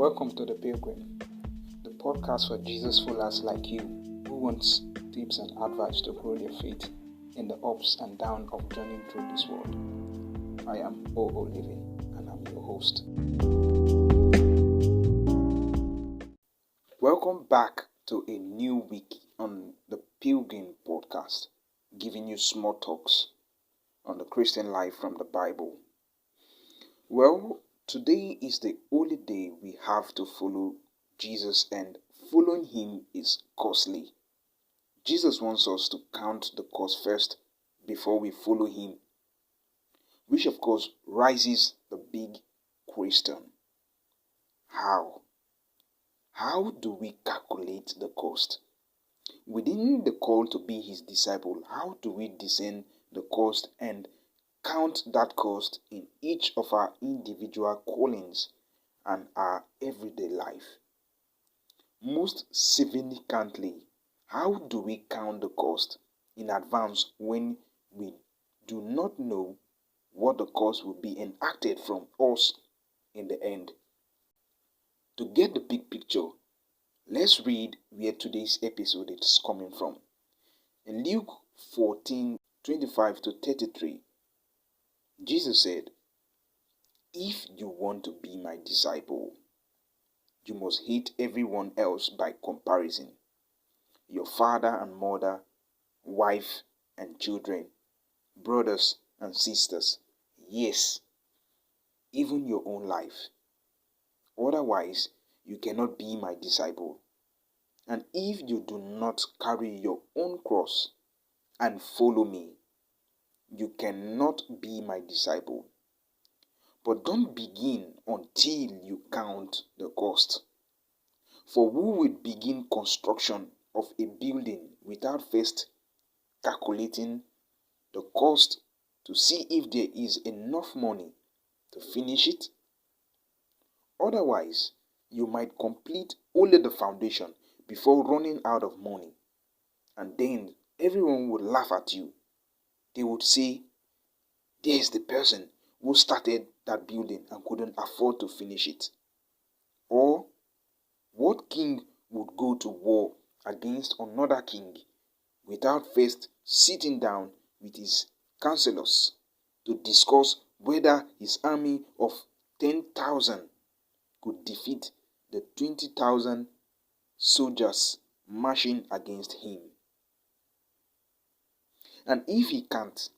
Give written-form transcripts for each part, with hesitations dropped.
Welcome to the Pilgrim, the podcast for Jesus followers like you who wants tips and advice to grow their faith in the ups and downs of journeying through this world. I am O.O. Living and I'm your host. Welcome back to a new week on the Pilgrim podcast, giving you small talks on the Christian life from the Bible. Well, today is the only day we have to follow Jesus, and following him is costly. Jesus wants us to count the cost first before we follow him, which of course raises the big question. How? How do we calculate the cost? Within the call to be his disciple, how do we discern the cost and count that cost in each of our individual callings and our everyday life? Most significantly, how do we count the cost in advance when we do not know what the cost will be enacted from us in the end? To get the big picture, let's read where today's episode is coming from. In Luke 14:25-33, Jesus said, "If you want to be my disciple, you must hate everyone else by comparison. Your father and mother, wife and children, brothers and sisters, yes, even your own life. Otherwise, you cannot be my disciple. And if you do not carry your own cross and follow me, you cannot be my disciple. But don't begin until you count the cost. For who will begin construction of a building without first calculating the cost to see if there is enough money to finish it? Otherwise, you might complete only the foundation before running out of money, and then everyone would laugh at you. They would say, there's the person who started that building and couldn't afford to finish it. Or, what king would go to war against another king without first sitting down with his counselors to discuss whether his army of 10,000 could defeat the 20,000 soldiers marching against him? And if he can't,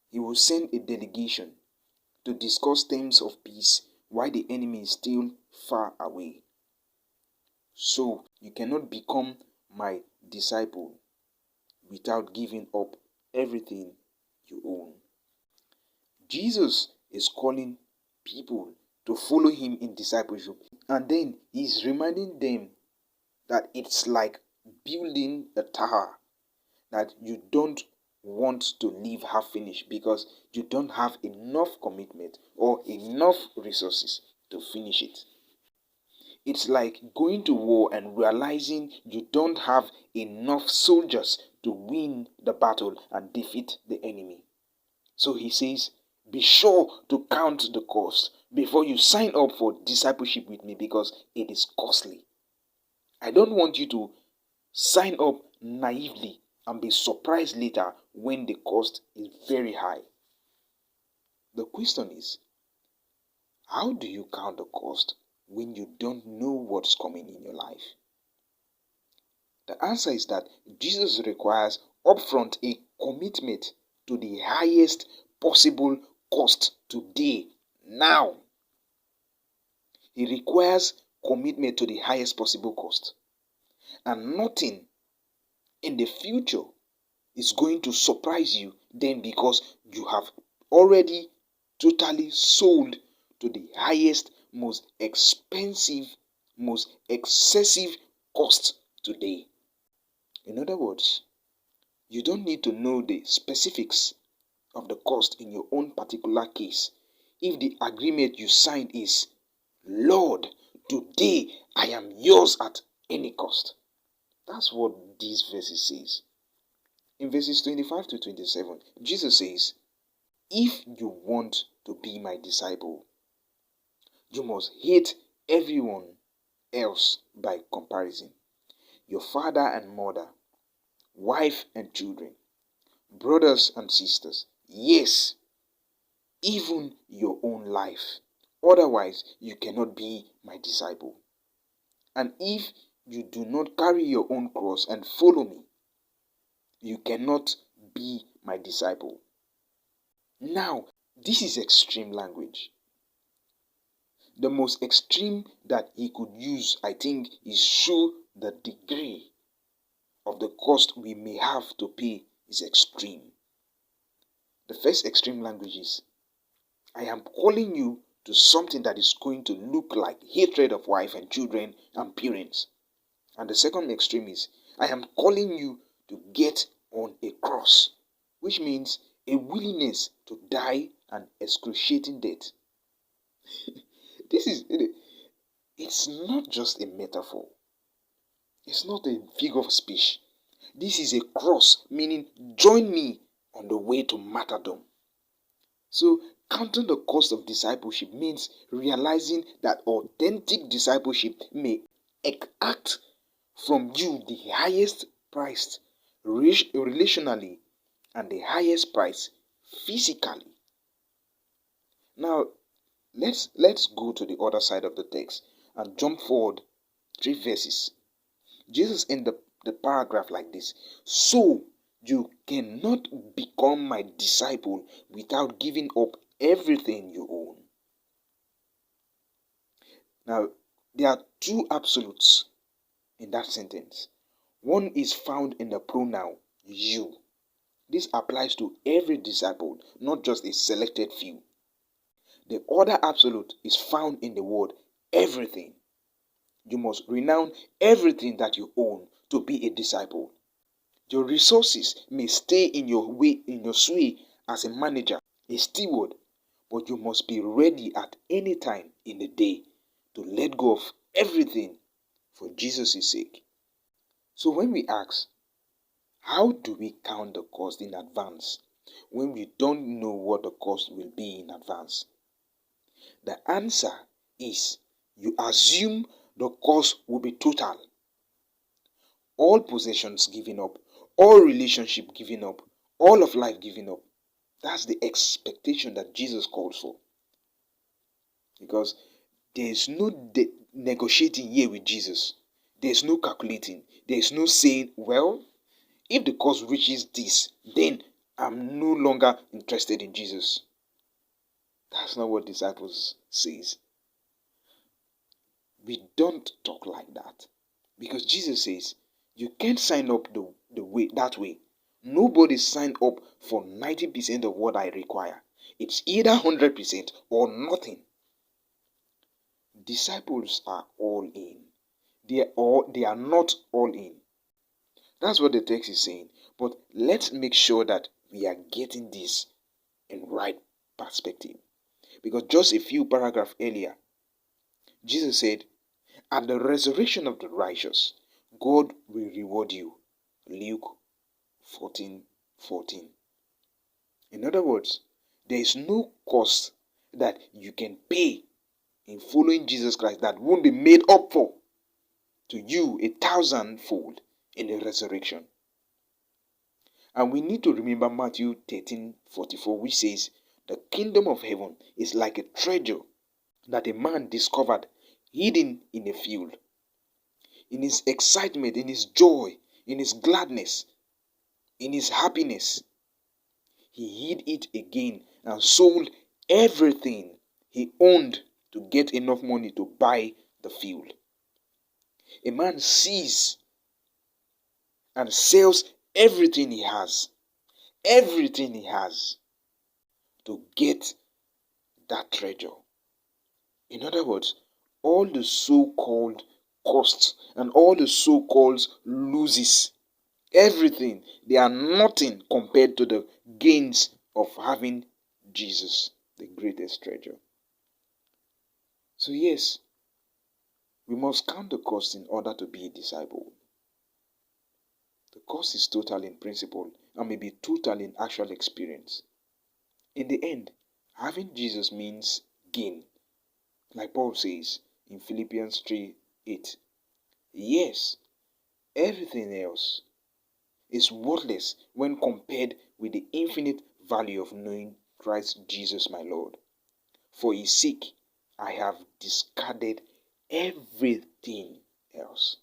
he will send a delegation to discuss terms of peace while the enemy is still far away. So you cannot become my disciple without giving up everything you own." Jesus is calling people to follow him in discipleship, and then he's reminding them that it's like building a tower that you don't want to leave half finished because you don't have enough commitment or enough resources to finish it. It's like going to war and realizing you don't have enough soldiers to win the battle and defeat the enemy. So he says, be sure to count the cost before you sign up for discipleship with me, because it is costly. I don't want you to sign up naively and be surprised later when the cost is very high. The question is, how do you count the cost when you don't know what's coming in your life? The answer is that Jesus requires upfront a commitment to the highest possible cost today, now. He requires commitment to the highest possible cost. And nothing in the future is going to surprise you then, because you have already totally sold to the highest, most expensive, most excessive cost today. In other words, you don't need to know the specifics of the cost in your own particular case if the agreement you signed is, Lord, today I am yours at any cost. That's what these verses says. In verses 25-27, Jesus says, if you want to be my disciple, you must hate everyone else by comparison. Your father and mother, wife and children, brothers and sisters. Yes, even your own life. Otherwise, you cannot be my disciple. And if you do not carry your own cross and follow me, you cannot be my disciple. Now, this is extreme language. The most extreme that he could use, I think, is show the degree of the cost we may have to pay is extreme. The first extreme language is, I am calling you to something that is going to look like hatred of wife and children and parents. And the second extreme is, I am calling you to get on a cross, which means a willingness to die an excruciating death. It's not just a metaphor. It's not a figure of speech. This is a cross, meaning join me on the way to martyrdom. So, counting the cost of discipleship means realizing that authentic discipleship may act from you the highest price relationally and the highest price physically. Now, let's go to the other side of the text and jump forward 3 verses. Jesus ended the paragraph like this: so you cannot become my disciple without giving up everything you own. Now, there are two absolutes in that sentence. One is found in the pronoun you. This applies to every disciple, not just a selected few. The other absolute is found in the word everything. You must renounce everything that you own to be a disciple. Your resources may stay in your sway as a manager, a steward, but you must be ready at any time in the day to let go of everything for Jesus' sake. So when we ask, how do we count the cost in advance when we don't know what the cost will be in advance? The answer is you assume the cost will be total. All possessions given up, all relationship given up, all of life given up. That's the expectation that Jesus calls for. Because there is no negotiating here with Jesus. There is no calculating. There is no saying, well, if the cost reaches this, then I'm no longer interested in Jesus. That's not what disciples says. We don't talk like that. Because Jesus says, you can't sign up the way that way. Nobody signed up for 90% of what I require. It's either 100% or nothing. Disciples are all in. They are not all in. That's what the text is saying. But let's make sure that we are getting this in right perspective. Because just a few paragraphs earlier, Jesus said, at the resurrection of the righteous, God will reward you. Luke 14:14. In other words, there is no cost that you can pay in following Jesus Christ that won't be made up for to you 1,000-fold in the resurrection. And we need to remember Matthew 13:44, which says, the kingdom of heaven is like a treasure that a man discovered hidden in a field. In his excitement, in his joy, in his gladness, in his happiness, he hid it again and sold everything he owned to get enough money to buy the field. A man sees and sells everything he has to get that treasure. In other words, all the so-called costs and all the so-called losses, everything, they are nothing compared to the gains of having Jesus, the greatest treasure. So yes, we must count the cost in order to be a disciple. The cost is total in principle and may be total in actual experience. In the end, having Jesus means gain. Like Paul says in Philippians 3:8. Yes, everything else is worthless when compared with the infinite value of knowing Christ Jesus my Lord. For his sake, I have discarded everything else,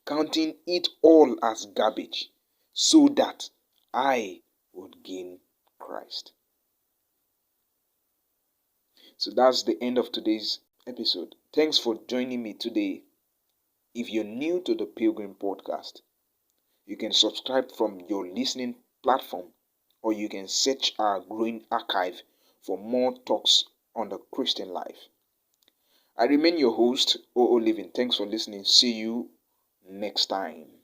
counting it all as garbage, so that I would gain Christ. So that's the end of today's episode. Thanks for joining me today. If you're new to the Pilgrim podcast, you can subscribe from your listening platform, or you can search our growing archive for more talks on the Christian life. I remain your host, O.O. Living. Thanks for listening. See you next time.